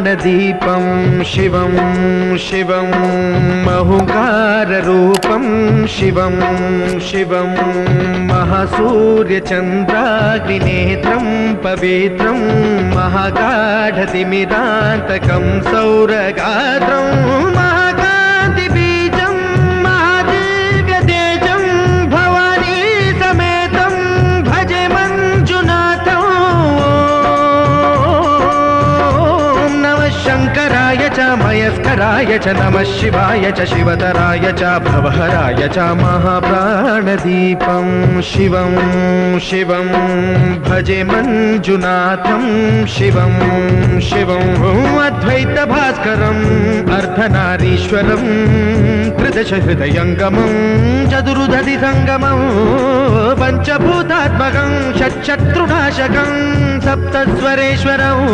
प्राणदीपं शिवं शिवं महुकाररूपं शिवं शिवं महासूर्यचन्द्राग्निनेत्रं पवित्रं महागाढतिमिरान्तकं सौरगात्रं महाकान्तिबीजं महादिव्यतेजं भवानी समेतं भजे मञ्जुनाथं। नमः शङ्कराय च मयस्कराय च नमः शिवाय च शिवतराय च भवहराय च महाप्राणदीपं शिवं शिवं भजे मञ्जुनाथं शिवं शिवं अद्वैतभास्करम् अर्धनारीश्वरं त्रिदशहृदयङ्गमं चतुर्दधिसङ्गमं पञ्चभूतात्मकं षट्शत्रुनाशकं सप्तस्वरेश्वरम्।